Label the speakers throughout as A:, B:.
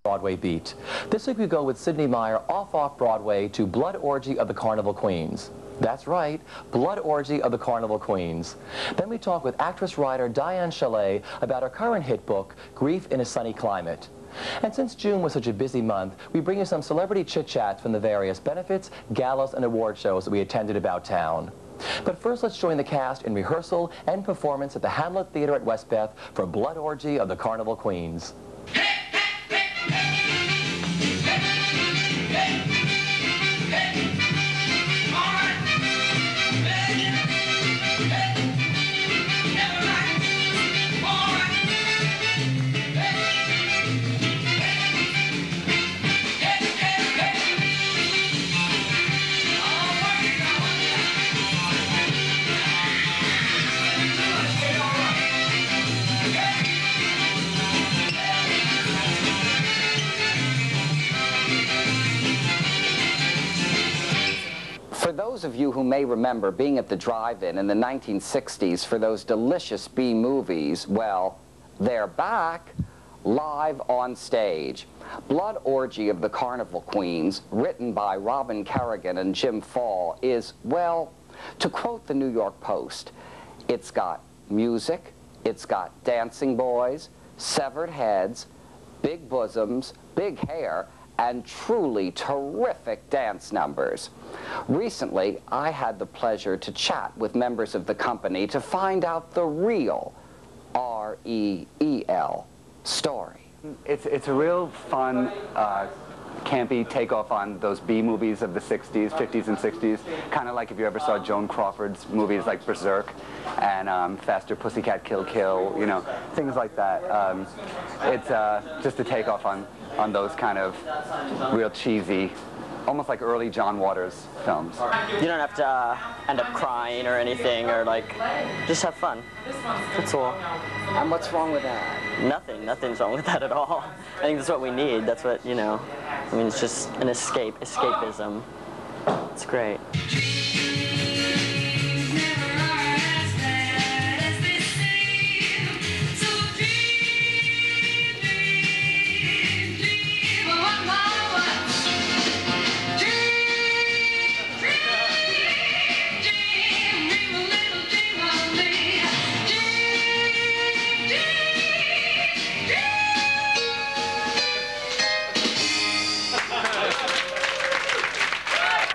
A: Broadway beat. This week we go with Sidney Meyer off Broadway to Blood Orgy of the Carnival Queens. That's right, Blood Orgy of the Carnival Queens. Then we talk with actress-writer Diane Chalet about her current hit book, Grief in a Sunny Climate. And since June was such a busy month, we bring you some celebrity chit-chats from the various benefits, galas, and award shows that we attended about town. But first, let's join the cast in rehearsal and performance at the Hamlet Theater at Westbeth for Blood Orgy of the Carnival Queens.
B: For those of you who may remember being at the drive-in in the 1960s for those delicious B movies, well, they're back, live on stage. Blood Orgy of the Carnival Queens, written by Robin Carrigan and Jim Fall, is, well, to quote the New York Post, it's got music, it's got dancing boys, severed heads, big bosoms, big hair, and truly terrific dance numbers. Recently, I had the pleasure to chat with members of the company to find out the real R-E-E-L story.
C: It's a real fun, campy takeoff on those B movies of the 60s, 50s and 60s. Kind of like if you ever saw Joan Crawford's movies like Berserk and Faster Pussycat Kill Kill, you know, things like that. It's just a takeoff on those kind of real cheesy, almost like early John Waters films.
D: You don't have to end up crying or anything, or like, just have fun. That's all.
B: And what's wrong with that?
D: Nothing's wrong with that at all. I think that's what we need. That's what, you know, I mean, it's just an escapism. It's great.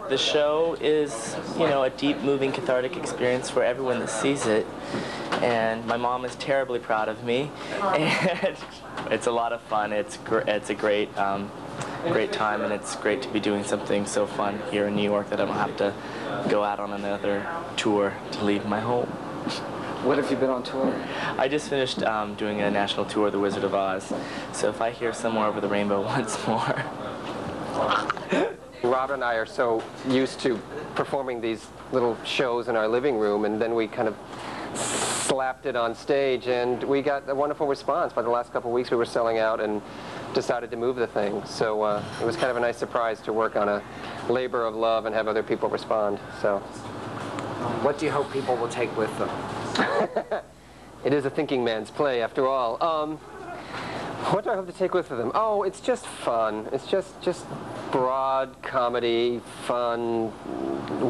D: The show is, you know, a deep, moving, cathartic experience for everyone that sees it, and my mom is terribly proud of me, and it's a lot of fun. It's a great time, and it's great to be doing something so fun here in New York that I don't have to go out on another tour to leave my home.
B: What have you been on tour?
D: I just finished doing a national tour of The Wizard of Oz, so if I hear Somewhere Over the Rainbow once more.
E: Robin and I are so used to performing these little shows in our living room, and then we kind of slapped it on stage, and we got a wonderful response. By the last couple of weeks we were selling out and decided to move the thing. So it was kind of a nice surprise to work on a labor of love and have other people respond. So,
B: What do you hope people will take with them?
E: it is a thinking man's play after all. What do I hope to take with them? Oh, it's just fun. It's just broad comedy, fun,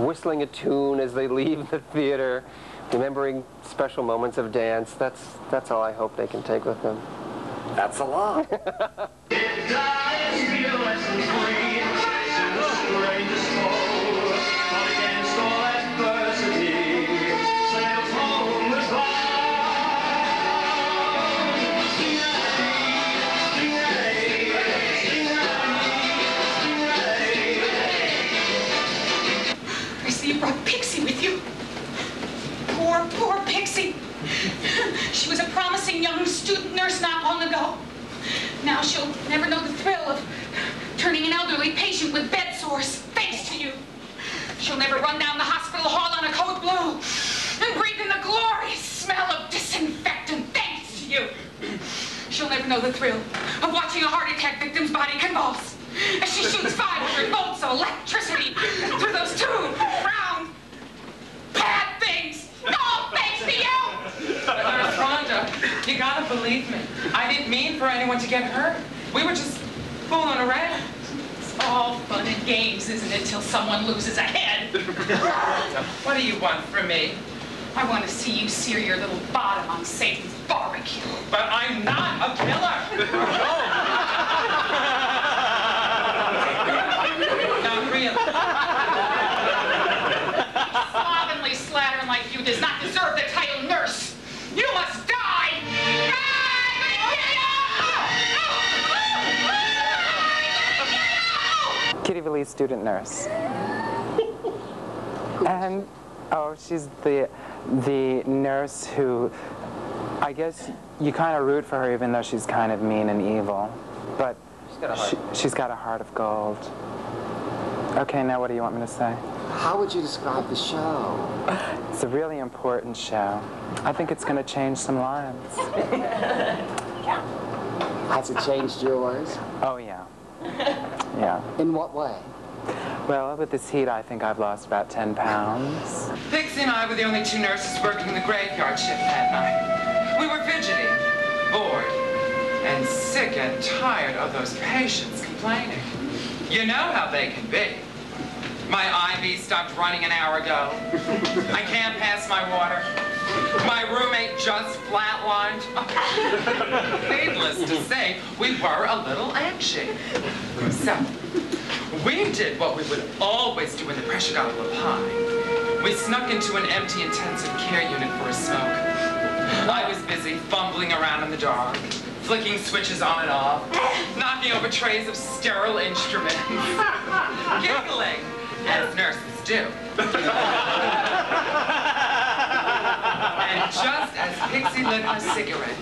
E: whistling a tune as they leave the theater, remembering special moments of dance. That's all I hope they can take with them.
B: That's a lot.
F: Poor Pixie. She was a promising young student nurse not long ago. Now she'll never know the thrill of turning an elderly patient with bed sores, thanks to you. She'll never run down the hospital hall on a coat blue and breathe in the glorious smell of disinfectant, thanks to you. She'll never know the thrill of watching a heart attack victim's body convulse as she shoots 500 volts of electricity through those two round bad things. All thanks to you!
G: Rhonda, you gotta believe me. I didn't mean for anyone to get hurt. We were just fooling around.
F: It's all fun and games, isn't it, till someone loses a head?
G: What do you want from me?
F: I want to see you sear your little bottom on Satan's barbecue.
G: But I'm not a killer. Not really.
F: Slovenly slattern like you does not deserve the title nurse. You must die!
H: Kitty Valise, student nurse. And, oh, she's the nurse who, I guess you kind of root for her even though she's kind of mean and evil. But she's got a heart of gold. Okay, now what do you want me to say?
B: How would you describe the show?
H: It's a really important show. I think it's going to change some lives. Yeah.
B: Has it changed yours?
H: Oh, yeah. Yeah.
B: In what way?
H: Well, with this heat, I think I've lost about 10 pounds.
G: Pixie and I were the only two nurses working the graveyard shift that night. We were fidgety, bored, and sick and tired of those patients complaining. You know how they can be. My IV stopped running an hour ago. I can't pass my water. My roommate just flatlined. Needless to say, we were a little anxious. So, we did what we would always do when the pressure got a little high. We snuck into an empty intensive care unit for a smoke. I was busy fumbling around in the dark, flicking switches on and off, knocking over trays of sterile instruments, giggling, as nurses do. And just as Pixie lit her cigarette,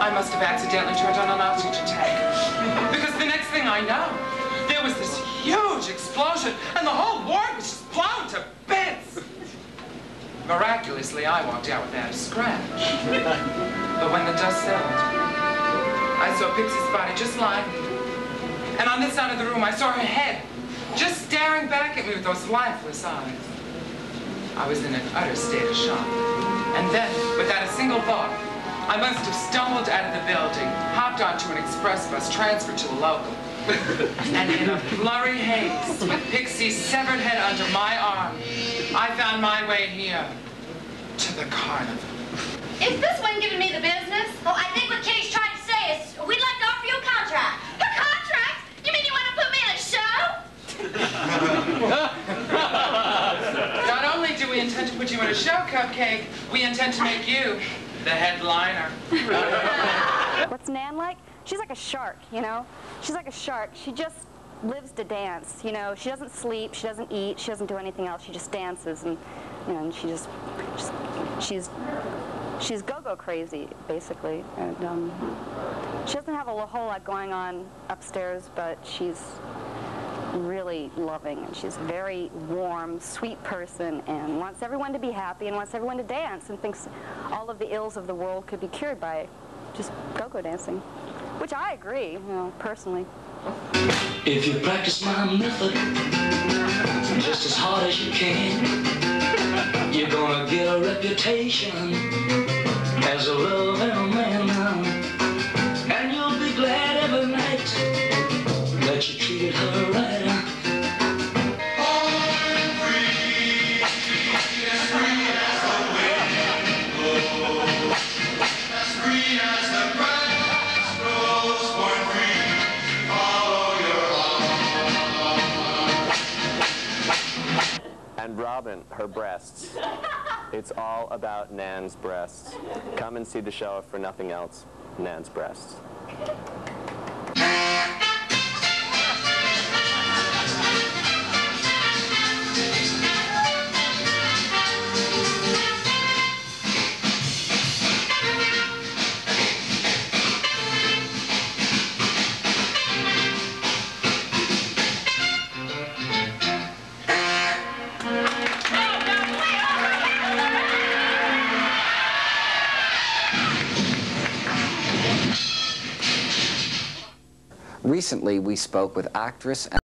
G: I must have accidentally turned on an oxygen tank. Because the next thing I know, there was this huge explosion, and the whole ward was just blown to bits. Miraculously, I walked out without a scratch. But when the dust settled, I saw Pixie's body just lying there. And on this side of the room, I saw her head, just staring back at me with those lifeless eyes. I was in an utter state of shock. And then, without a single thought, I must have stumbled out of the building, hopped onto an express bus, transferred to a local. And in a blurry haze, with Pixie's severed head under my arm, I found my way here to the carnival.
I: Is this one giving me the business? Well, I think what Kitty's trying to say is we'd like to offer you a contract. A contract? You mean you want to put me in a show?
G: Not only do we intend to put you in a show, Cupcake, we intend to make you the headliner.
J: What's Nan like? She's like a shark, you know? She's like a shark. She just lives to dance, you know? She doesn't sleep, she doesn't eat, she doesn't do anything else. She just dances, and, you know, and she's go-go crazy, basically. And she doesn't have a whole lot going on upstairs, but she's really loving, and she's a very warm, sweet person, and wants everyone to be happy and wants everyone to dance, and thinks all of the ills of the world could be cured by just go-go dancing, which I agree, you know, personally.
K: If you practice my method just as hard as you can, you're gonna get a reputation as a loving man, and you'll be glad every night that you treated her right.
L: And Robin, her breasts. It's all about Nan's breasts. Come and see the show if for nothing else. Nan's breasts.
B: Recently, we spoke with actress and